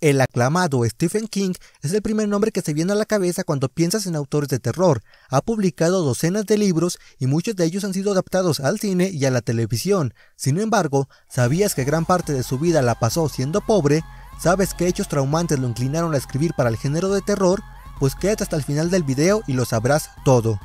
El aclamado Stephen King es el primer nombre que se viene a la cabeza cuando piensas en autores de terror. Ha publicado docenas de libros y muchos de ellos han sido adaptados al cine y a la televisión. Sin embargo, ¿sabías que gran parte de su vida la pasó siendo pobre? ¿Sabes qué hechos traumantes lo inclinaron a escribir para el género de terror? Pues quédate hasta el final del video y lo sabrás todo.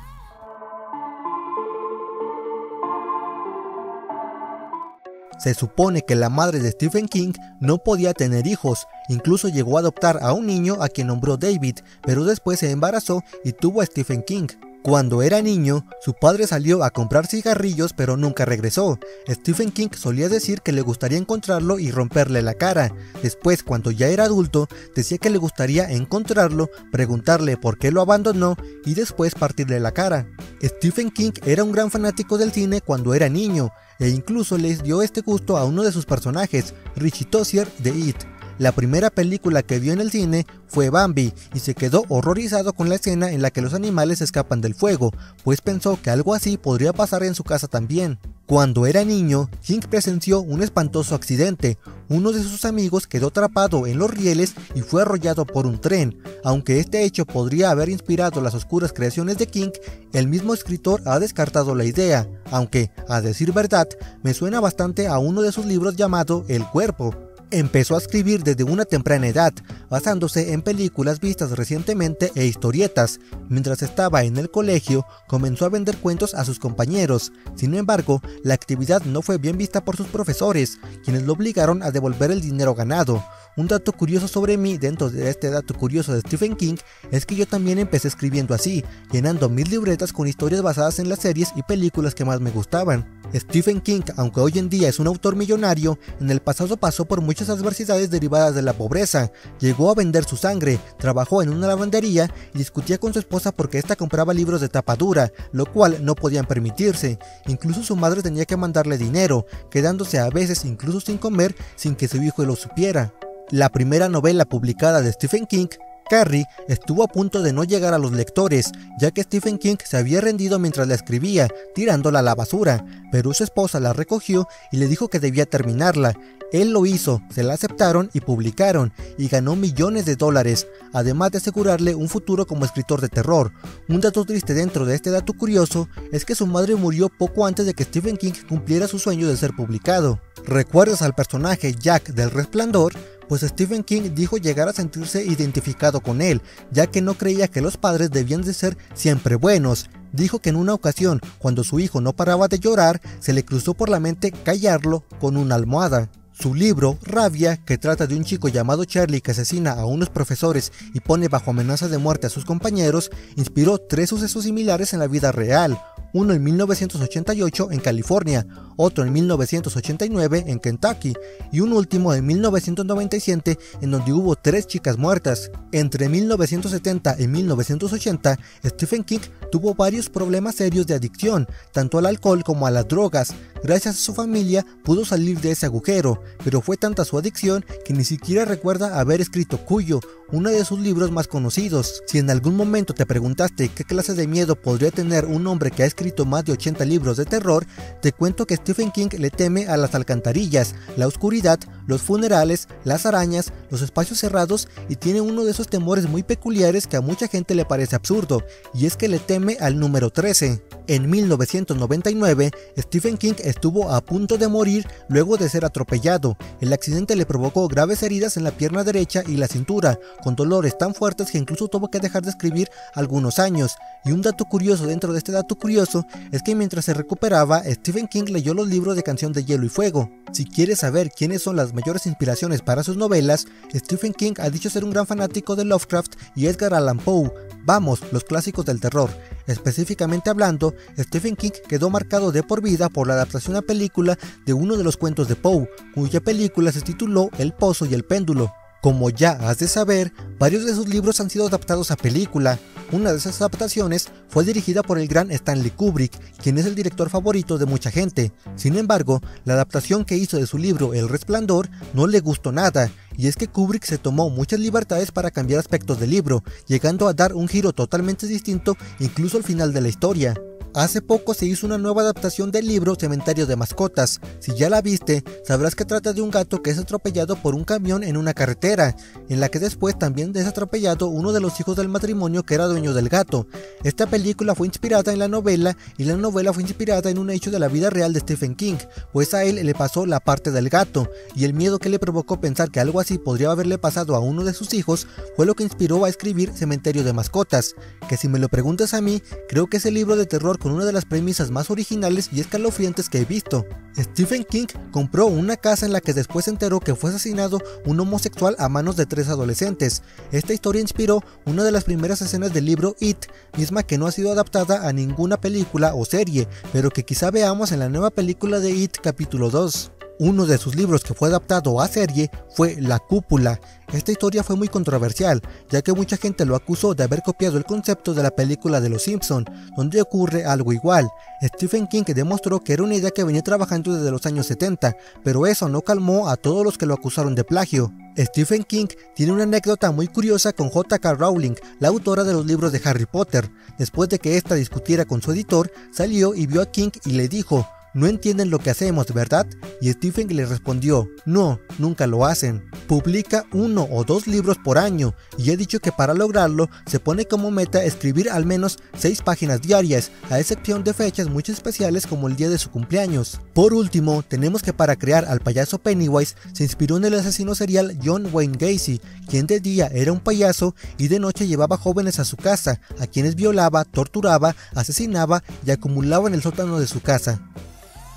Se supone que la madre de Stephen King no podía tener hijos, incluso llegó a adoptar a un niño a quien nombró David, pero después se embarazó y tuvo a Stephen King. Cuando era niño, su padre salió a comprar cigarrillos pero nunca regresó. Stephen King solía decir que le gustaría encontrarlo y romperle la cara. Después, cuando ya era adulto, decía que le gustaría encontrarlo, preguntarle por qué lo abandonó y después partirle la cara. Stephen King era un gran fanático del cine cuando era niño, e incluso les dio este gusto a uno de sus personajes, Richie Tozier de It. La primera película que vio en el cine fue Bambi y se quedó horrorizado con la escena en la que los animales escapan del fuego, pues pensó que algo así podría pasar en su casa también. Cuando era niño, King presenció un espantoso accidente. Uno de sus amigos quedó atrapado en los rieles y fue arrollado por un tren. Aunque este hecho podría haber inspirado las oscuras creaciones de King, el mismo escritor ha descartado la idea, aunque, a decir verdad, me suena bastante a uno de sus libros llamado El Cuerpo. Empezó a escribir desde una temprana edad, basándose en películas vistas recientemente e historietas. Mientras estaba en el colegio, comenzó a vender cuentos a sus compañeros. Sin embargo, la actividad no fue bien vista por sus profesores, quienes lo obligaron a devolver el dinero ganado. Un dato curioso sobre mí dentro de este dato curioso de Stephen King es que yo también empecé escribiendo así, llenando mis libretas con historias basadas en las series y películas que más me gustaban. Stephen King, aunque hoy en día es un autor millonario, en el pasado pasó por muchas adversidades derivadas de la pobreza. Llegó a vender su sangre, trabajó en una lavandería y discutía con su esposa porque ésta compraba libros de tapa dura, lo cual no podían permitirse. Incluso su madre tenía que mandarle dinero, quedándose a veces incluso sin comer sin que su hijo lo supiera. La primera novela publicada de Stephen King, Carrie, estuvo a punto de no llegar a los lectores, ya que Stephen King se había rendido mientras la escribía, tirándola a la basura, pero su esposa la recogió y le dijo que debía terminarla. Él lo hizo, se la aceptaron y publicaron, y ganó millones de dólares, además de asegurarle un futuro como escritor de terror. Un dato triste dentro de este dato curioso es que su madre murió poco antes de que Stephen King cumpliera su sueño de ser publicado. ¿Recuerdas al personaje Jack del Resplandor? Pues Stephen King dijo llegar a sentirse identificado con él, ya que no creía que los padres debían de ser siempre buenos. Dijo que en una ocasión, cuando su hijo no paraba de llorar, se le cruzó por la mente callarlo con una almohada. Su libro, Rabia, que trata de un chico llamado Charlie que asesina a unos profesores y pone bajo amenaza de muerte a sus compañeros, inspiró 3 sucesos similares en la vida real. Uno en 1988 en California, otro en 1989 en Kentucky y un último en 1997 en donde hubo 3 chicas muertas. Entre 1970 y 1980, Stephen King tuvo varios problemas serios de adicción, tanto al alcohol como a las drogas. Gracias a su familia pudo salir de ese agujero, pero fue tanta su adicción que ni siquiera recuerda haber escrito Cuyo, uno de sus libros más conocidos. Si en algún momento te preguntaste qué clase de miedo podría tener un hombre que ha escrito más de 80 libros de terror, te cuento que Stephen King le teme a las alcantarillas, la oscuridad, los funerales, las arañas, los espacios cerrados y tiene uno de esos temores muy peculiares que a mucha gente le parece absurdo, y es que le teme al número 13. En 1999, Stephen King estuvo a punto de morir luego de ser atropellado. El accidente le provocó graves heridas en la pierna derecha y la cintura, con dolores tan fuertes que incluso tuvo que dejar de escribir algunos años. Y un dato curioso dentro de este dato curioso es que mientras se recuperaba, Stephen King leyó los libros de Canción de Hielo y Fuego. Si quieres saber quiénes son las mayores inspiraciones para sus novelas, Stephen King ha dicho ser un gran fanático de Lovecraft y Edgar Allan Poe. Vamos, los clásicos del terror. Específicamente hablando, Stephen King quedó marcado de por vida por la adaptación a película de uno de los cuentos de Poe, cuya película se tituló El Pozo y el Péndulo. Como ya has de saber, varios de sus libros han sido adaptados a película. Una de esas adaptaciones fue dirigida por el gran Stanley Kubrick, quien es el director favorito de mucha gente. Sin embargo, la adaptación que hizo de su libro El Resplandor no le gustó nada, y es que Kubrick se tomó muchas libertades para cambiar aspectos del libro, llegando a dar un giro totalmente distinto incluso al final de la historia. Hace poco se hizo una nueva adaptación del libro Cementerio de Mascotas. Si ya la viste, sabrás que trata de un gato que es atropellado por un camión en una carretera, en la que después también es atropellado uno de los hijos del matrimonio que era dueño del gato. Esta película fue inspirada en la novela, y la novela fue inspirada en un hecho de la vida real de Stephen King, pues a él le pasó la parte del gato, y el miedo que le provocó pensar que algo así podría haberle pasado a uno de sus hijos fue lo que inspiró a escribir Cementerio de Mascotas, que si me lo preguntas a mí, creo que es el libro de terror con una de las premisas más originales y escalofriantes que he visto. Stephen King compró una casa en la que después se enteró que fue asesinado un homosexual a manos de 3 adolescentes. Esta historia inspiró una de las primeras escenas del libro It, misma que no ha sido adaptada a ninguna película o serie, pero que quizá veamos en la nueva película de It capítulo 2. Uno de sus libros que fue adaptado a serie fue La Cúpula. Esta historia fue muy controversial, ya que mucha gente lo acusó de haber copiado el concepto de la película de Los Simpson, donde ocurre algo igual. Stephen King demostró que era una idea que venía trabajando desde los años 70, pero eso no calmó a todos los que lo acusaron de plagio. Stephen King tiene una anécdota muy curiosa con J.K. Rowling, la autora de los libros de Harry Potter. Después de que ésta discutiera con su editor, salió y vio a King y le dijo: "No entienden lo que hacemos, ¿verdad?" Y Stephen le respondió: "No, nunca lo hacen. Publica 1 o 2 libros por año, y he dicho que para lograrlo se pone como meta escribir al menos 6 páginas diarias, a excepción de fechas muy especiales como el día de su cumpleaños". Por último, tenemos que para crear al payaso Pennywise se inspiró en el asesino serial John Wayne Gacy, quien de día era un payaso y de noche llevaba jóvenes a su casa, a quienes violaba, torturaba, asesinaba y acumulaba en el sótano de su casa.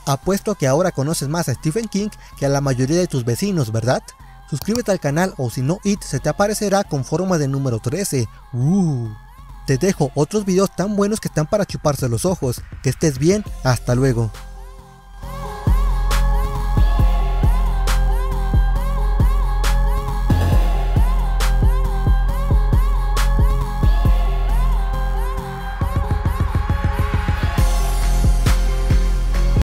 Apuesto a que ahora conoces más a Stephen King que a la mayoría de tus vecinos, ¿verdad? Suscríbete al canal, o si no, It se te aparecerá con forma de número 13. Te dejo otros videos tan buenos que están para chuparse los ojos. Que estés bien, hasta luego.